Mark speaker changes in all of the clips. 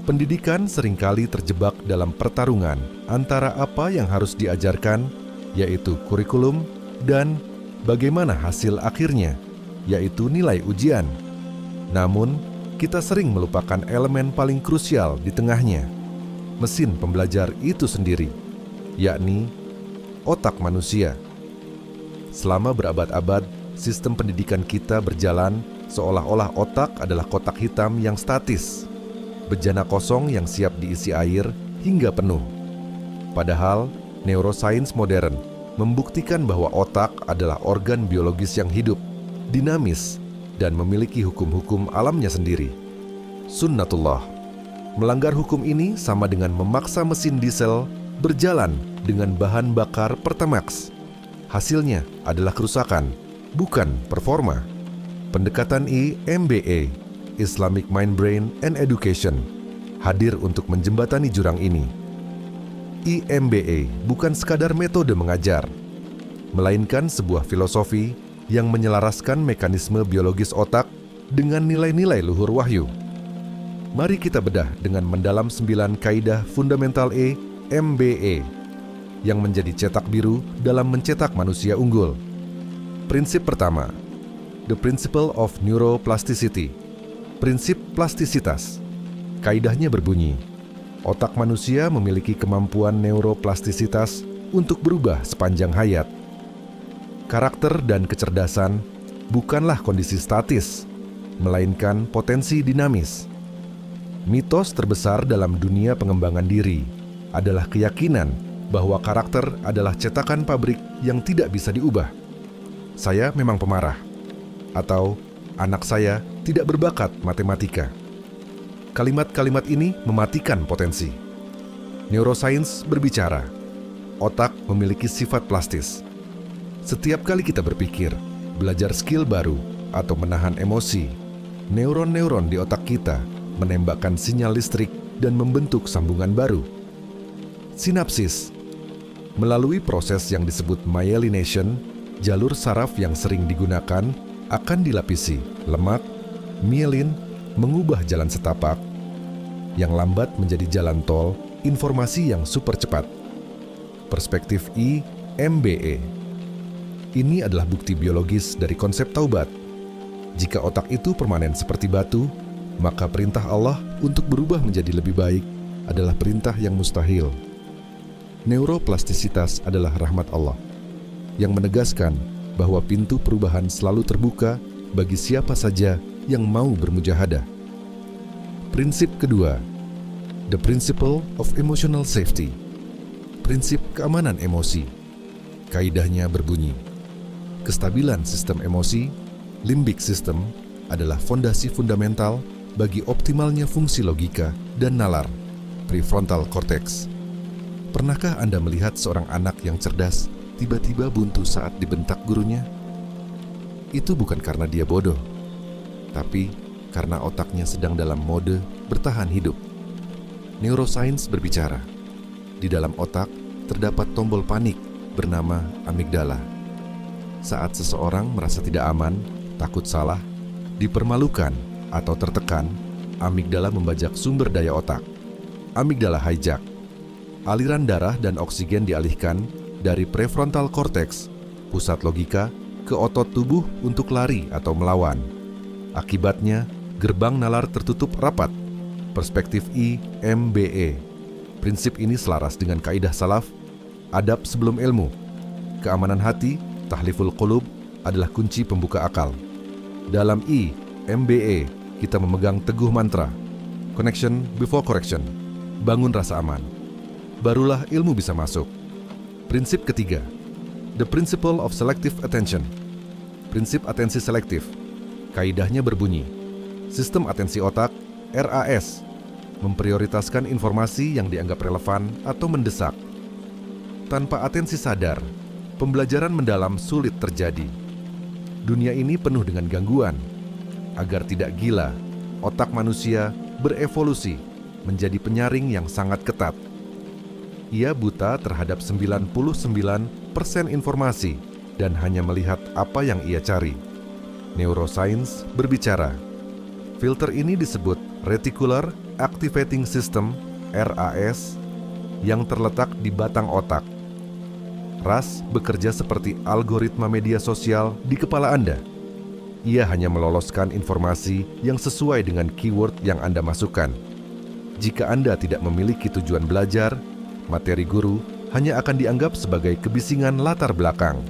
Speaker 1: Pendidikan seringkali terjebak dalam pertarungan antara apa yang harus diajarkan, yaitu kurikulum, dan bagaimana hasil akhirnya, yaitu nilai ujian. Namun, kita sering melupakan elemen paling krusial di tengahnya, mesin pembelajar itu sendiri, yakni otak manusia. Selama berabad-abad, sistem pendidikan kita berjalan seolah-olah otak adalah kotak hitam yang statis, bejana kosong yang siap diisi air hingga penuh. Padahal, neuroscience modern membuktikan bahwa otak adalah organ biologis yang hidup, dinamis, dan memiliki hukum-hukum alamnya sendiri. Sunnatullah. Melanggar hukum ini sama dengan memaksa mesin diesel berjalan dengan bahan bakar Pertamax. Hasilnya adalah kerusakan, bukan performa. Pendekatan IMBA, Islamic Mind Brain and Education, hadir untuk menjembatani jurang ini. IMBA bukan sekadar metode mengajar, melainkan sebuah filosofi yang menyelaraskan mekanisme biologis otak dengan nilai-nilai luhur wahyu. Mari kita bedah dengan mendalam 9 kaidah fundamental IMBA yang menjadi cetak biru dalam mencetak manusia unggul. Prinsip pertama, the principle of neuroplasticity, prinsip plastisitas. Kaidahnya berbunyi, otak manusia memiliki kemampuan neuroplastisitas untuk berubah sepanjang hayat. Karakter dan kecerdasan bukanlah kondisi statis, melainkan potensi dinamis. Mitos terbesar dalam dunia pengembangan diri adalah keyakinan bahwa karakter adalah cetakan pabrik yang tidak bisa diubah. Saya memang pemarah, atau anak saya tidak berbakat matematika. Kalimat-kalimat ini mematikan potensi. Neuroscience berbicara, otak memiliki sifat plastis. Setiap kali kita berpikir, belajar skill baru, atau menahan emosi, neuron-neuron di otak kita menembakkan sinyal listrik dan membentuk sambungan baru. Sinapsis. Melalui proses yang disebut myelination, jalur saraf yang sering digunakan akan dilapisi lemak, mielin, mengubah jalan setapak, yang lambat menjadi jalan tol, informasi yang super cepat. Perspektif IMBA. Ini adalah bukti biologis dari konsep taubat. Jika otak itu permanen seperti batu, maka perintah Allah untuk berubah menjadi lebih baik adalah perintah yang mustahil. Neuroplastisitas adalah rahmat Allah yang menegaskan bahwa pintu perubahan selalu terbuka bagi siapa saja yang mau bermujahadah. Prinsip kedua, the principle of emotional safety, prinsip keamanan emosi. Kaidahnya berbunyi, kestabilan sistem emosi, limbic system, adalah fondasi fundamental bagi optimalnya fungsi logika dan nalar, prefrontal cortex. Pernahkah Anda melihat seorang anak yang cerdas tiba-tiba buntu saat dibentak gurunya? Itu bukan karena dia bodoh, tapi karena otaknya sedang dalam mode bertahan hidup. Neuroscience berbicara, di dalam otak terdapat tombol panik bernama amigdala. Saat seseorang merasa tidak aman, takut salah, dipermalukan, atau tertekan, amigdala membajak sumber daya otak. Amigdala hijack. Aliran darah dan oksigen dialihkan dari prefrontal cortex, pusat logika, ke otot tubuh untuk lari atau melawan. Akibatnya, gerbang nalar tertutup rapat. Perspektif IMBA. Prinsip ini selaras dengan kaidah salaf, adab sebelum ilmu. Keamanan hati, tahliful qulub, adalah kunci pembuka akal. Dalam IMBA, kita memegang teguh mantra, connection before correction, bangun rasa aman. Barulah ilmu bisa masuk. Prinsip ketiga, the principle of selective attention, prinsip atensi selektif. Kaidahnya berbunyi, sistem atensi otak, RAS, memprioritaskan informasi yang dianggap relevan atau mendesak. Tanpa atensi sadar, pembelajaran mendalam sulit terjadi. Dunia ini penuh dengan gangguan. Agar tidak gila, otak manusia berevolusi menjadi penyaring yang sangat ketat. Ia buta terhadap 99% informasi dan hanya melihat apa yang ia cari. Neuroscience berbicara. Filter ini disebut reticular Activating System (RAS) yang terletak di batang otak. RAS bekerja seperti algoritma media sosial di kepala Anda. Ia hanya meloloskan informasi yang sesuai dengan keyword yang Anda masukkan. Jika Anda tidak memiliki tujuan belajar, materi guru hanya akan dianggap sebagai kebisingan latar belakang.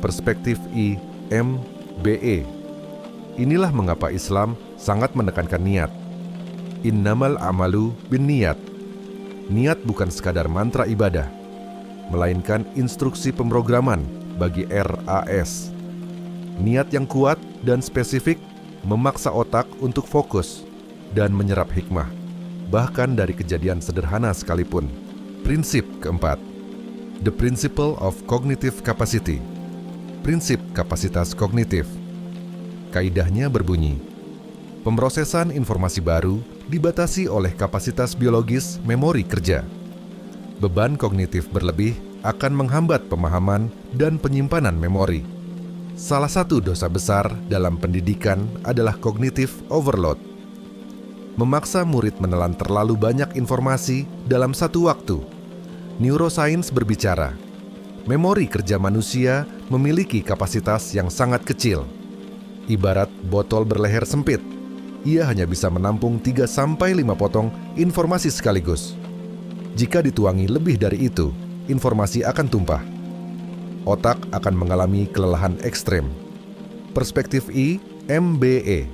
Speaker 1: Perspektif IMBE. Inilah mengapa Islam sangat menekankan niat. Innamal amalu binniyat. Niat bukan sekadar mantra ibadah, melainkan instruksi pemrograman bagi RAS. Niat yang kuat dan spesifik memaksa otak untuk fokus dan menyerap hikmah, bahkan dari kejadian sederhana sekalipun. Prinsip keempat, the principle of cognitive capacity. Prinsip kapasitas kognitif. Kaidahnya berbunyi, pemrosesan informasi baru dibatasi oleh kapasitas biologis memori kerja. Beban kognitif berlebih akan menghambat pemahaman dan penyimpanan memori. Salah satu dosa besar dalam pendidikan adalah cognitive overload. Memaksa murid menelan terlalu banyak informasi dalam satu waktu. Neuroscience berbicara, memori kerja manusia memiliki kapasitas yang sangat kecil. Ibarat botol berleher sempit, ia hanya bisa menampung 3-5 potong informasi sekaligus. Jika dituangi lebih dari itu, informasi akan tumpah. Otak akan mengalami kelelahan ekstrem. Perspektif IMBE.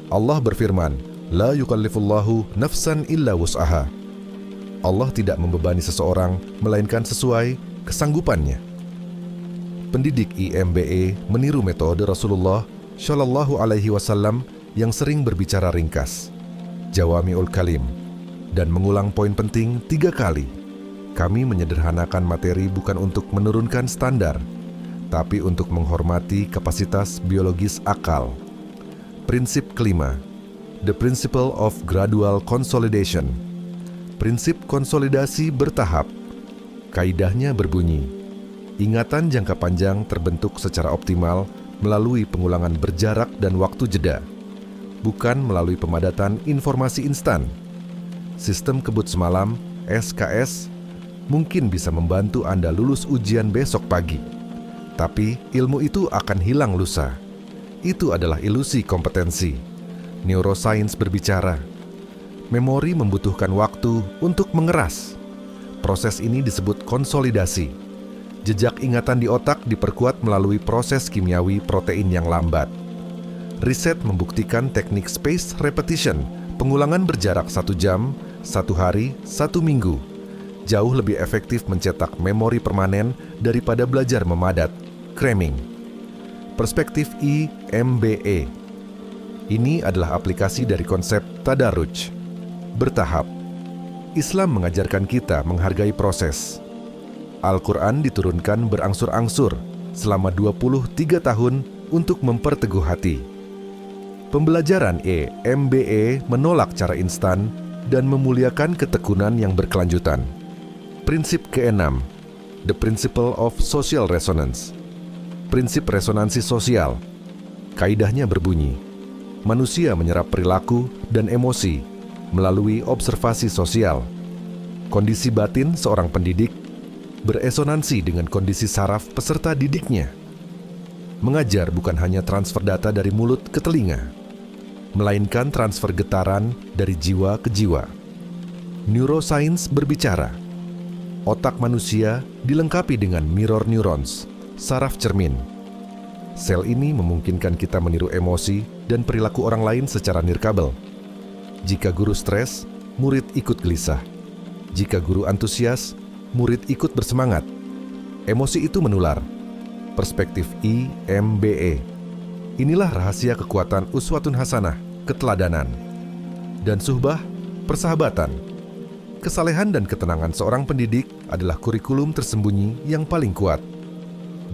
Speaker 1: Allah berfirman, La yukallifullahu nafsan illa wus'aha. Allah tidak membebani seseorang, melainkan sesuai kesanggupannya. Pendidik IMBE meniru metode Rasulullah Shallallahu Alaihi Wasallam yang sering berbicara ringkas, jawami'ul kalim, dan mengulang poin penting 3 kali. Kami menyederhanakan materi bukan untuk menurunkan standar, tapi untuk menghormati kapasitas biologis akal. Prinsip kelima, the principle of gradual consolidation. Prinsip konsolidasi bertahap. Kaidahnya berbunyi, ingatan jangka panjang terbentuk secara optimal melalui pengulangan berjarak dan waktu jeda, bukan melalui pemadatan informasi instan. Sistem kebut semalam, SKS, mungkin bisa membantu Anda lulus ujian besok pagi. Tapi ilmu itu akan hilang lusa. Itu adalah ilusi kompetensi. Neuroscience berbicara, memori membutuhkan waktu untuk mengeras. Proses ini disebut konsolidasi. Jejak ingatan di otak diperkuat melalui proses kimiawi protein yang lambat. Riset membuktikan teknik spaced repetition, pengulangan berjarak 1 jam, 1 hari, 1 minggu, jauh lebih efektif mencetak memori permanen daripada belajar memadat, cramming. Perspektif IMBE. Ini adalah aplikasi dari konsep tadarruj, bertahap. Islam mengajarkan kita menghargai proses. Al-Quran diturunkan berangsur-angsur selama 23 tahun untuk memperteguh hati. Pembelajaran IMBE menolak cara instan dan memuliakan ketekunan yang berkelanjutan. Prinsip keenam, the principle of social resonance. Prinsip resonansi sosial. Kaidahnya berbunyi, manusia menyerap perilaku dan emosi melalui observasi sosial. Kondisi batin seorang pendidik beresonansi dengan kondisi saraf peserta didiknya. Mengajar bukan hanya transfer data dari mulut ke telinga, melainkan transfer getaran dari jiwa ke jiwa. Neuroscience berbicara, otak manusia dilengkapi dengan mirror neurons, saraf cermin. Sel ini memungkinkan kita meniru emosi dan perilaku orang lain secara nirkabel. Jika guru stres, murid ikut gelisah. Jika guru antusias, murid ikut bersemangat. Emosi itu menular. Perspektif IMBE. Inilah rahasia kekuatan uswatun hasanah, keteladanan, dan suhbah, persahabatan. Kesalehan dan ketenangan seorang pendidik adalah kurikulum tersembunyi yang paling kuat.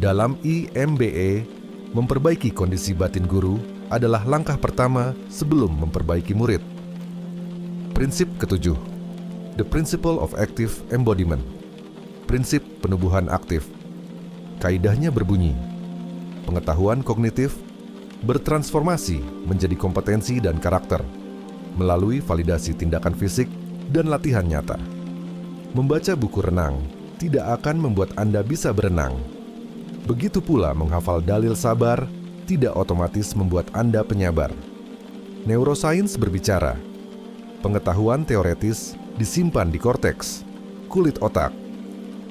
Speaker 1: Dalam IMBE, memperbaiki kondisi batin guru adalah langkah pertama sebelum memperbaiki murid. Prinsip ketujuh, the principle of active embodiment. Prinsip penubuhan aktif. Kaidahnya berbunyi, pengetahuan kognitif bertransformasi menjadi kompetensi dan karakter. melalui validasi tindakan fisik dan latihan nyata. Membaca buku renang tidak akan membuat Anda bisa berenang. Begitu pula menghafal dalil sabar tidak otomatis membuat Anda penyabar. Neurosains berbicara, pengetahuan teoretis disimpan di korteks, kulit otak.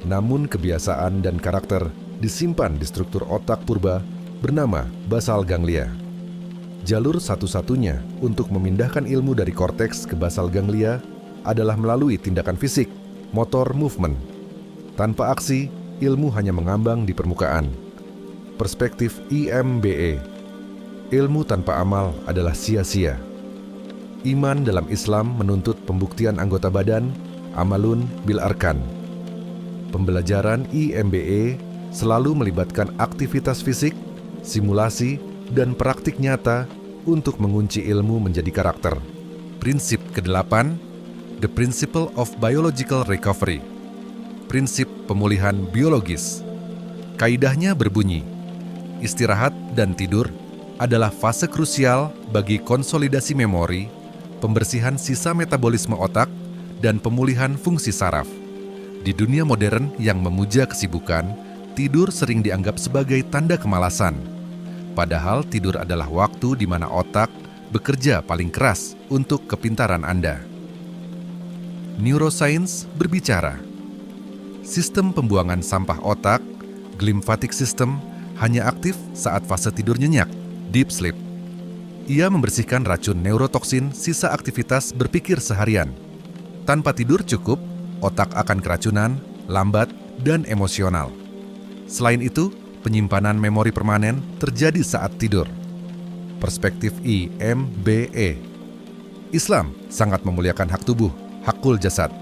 Speaker 1: Namun kebiasaan dan karakter disimpan di struktur otak purba bernama basal ganglia. Jalur satu-satunya untuk memindahkan ilmu dari korteks ke basal ganglia adalah melalui tindakan fisik, motor movement. Tanpa aksi, ilmu hanya mengambang di permukaan. Perspektif IMBE, ilmu tanpa amal adalah sia-sia. Iman dalam Islam menuntut pembuktian anggota badan, amalun bil arkan. Pembelajaran IMBE selalu melibatkan aktivitas fisik, simulasi, dan praktik nyata untuk mengunci ilmu menjadi karakter. Prinsip ke-8, The Principle of Biological Recovery. Prinsip pemulihan biologis. Kaidahnya berbunyi, istirahat dan tidur adalah fase krusial bagi konsolidasi memori, pembersihan sisa metabolisme otak, dan pemulihan fungsi saraf. Di dunia modern yang memuja kesibukan, tidur sering dianggap sebagai tanda kemalasan. Padahal tidur adalah waktu di mana otak bekerja paling keras untuk kepintaran Anda. Neuroscience berbicara, sistem pembuangan sampah otak, glymphatic system, hanya aktif saat fase tidur nyenyak, deep sleep. Ia membersihkan racun neurotoksin sisa aktivitas berpikir seharian. Tanpa tidur cukup, otak akan keracunan, lambat, dan emosional. Selain itu, penyimpanan memori permanen terjadi saat tidur. Perspektif IMBE. Islam sangat memuliakan hak tubuh, hakul jasad.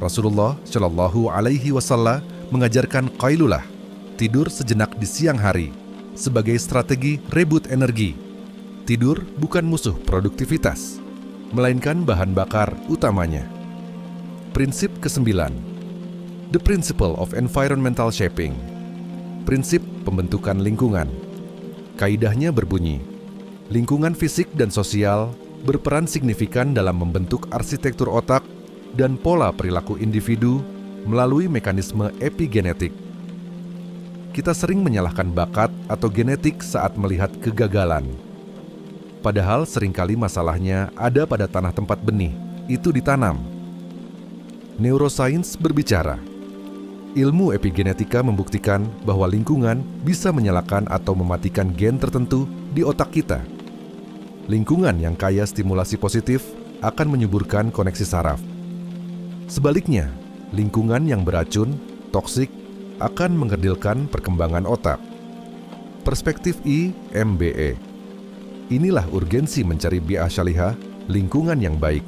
Speaker 1: Rasulullah Shallallahu Alaihi Wasallam mengajarkan qailulah, tidur sejenak di siang hari, sebagai strategi rebut energi. Tidur bukan musuh produktivitas, melainkan bahan bakar utamanya. Prinsip ke-9, The Principle of Environmental Shaping. Prinsip pembentukan lingkungan. Kaidahnya berbunyi, lingkungan fisik dan sosial berperan signifikan dalam membentuk arsitektur otak dan pola perilaku individu melalui mekanisme epigenetik. Kita sering menyalahkan bakat atau genetik saat melihat kegagalan. Padahal seringkali masalahnya ada pada tanah tempat benih itu ditanam. Neuroscience berbicara, ilmu epigenetika membuktikan bahwa lingkungan bisa menyalakan atau mematikan gen tertentu di otak kita. Lingkungan yang kaya stimulasi positif akan menyuburkan koneksi saraf. Sebaliknya, lingkungan yang beracun, toksik, akan mengerdilkan perkembangan otak. Perspektif IMBE. Inilah urgensi mencari bi'ah syalihah, lingkungan yang baik.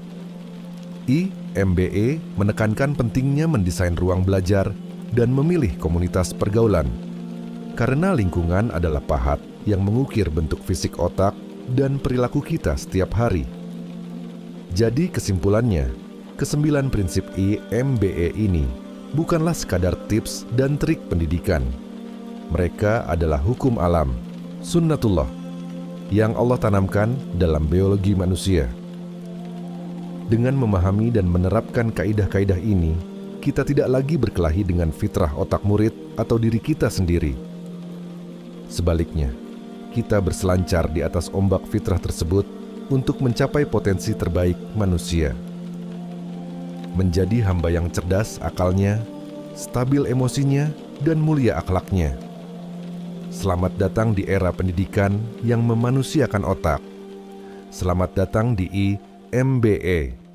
Speaker 1: IMBE menekankan pentingnya mendesain ruang belajar dan memilih komunitas pergaulan. Karena lingkungan adalah pahat yang mengukir bentuk fisik otak dan perilaku kita setiap hari. Jadi kesimpulannya, ke-9 prinsip IMBE ini bukanlah sekadar tips dan trik pendidikan. Mereka adalah hukum alam, sunnatullah, yang Allah tanamkan dalam biologi manusia. Dengan memahami dan menerapkan kaidah-kaidah ini, kita tidak lagi berkelahi dengan fitrah otak murid atau diri kita sendiri. Sebaliknya, kita berselancar di atas ombak fitrah tersebut untuk mencapai potensi terbaik manusia. Menjadi hamba yang cerdas akalnya, stabil emosinya, dan mulia akhlaknya. Selamat datang di era pendidikan yang memanusiakan otak. Selamat datang di IMBE.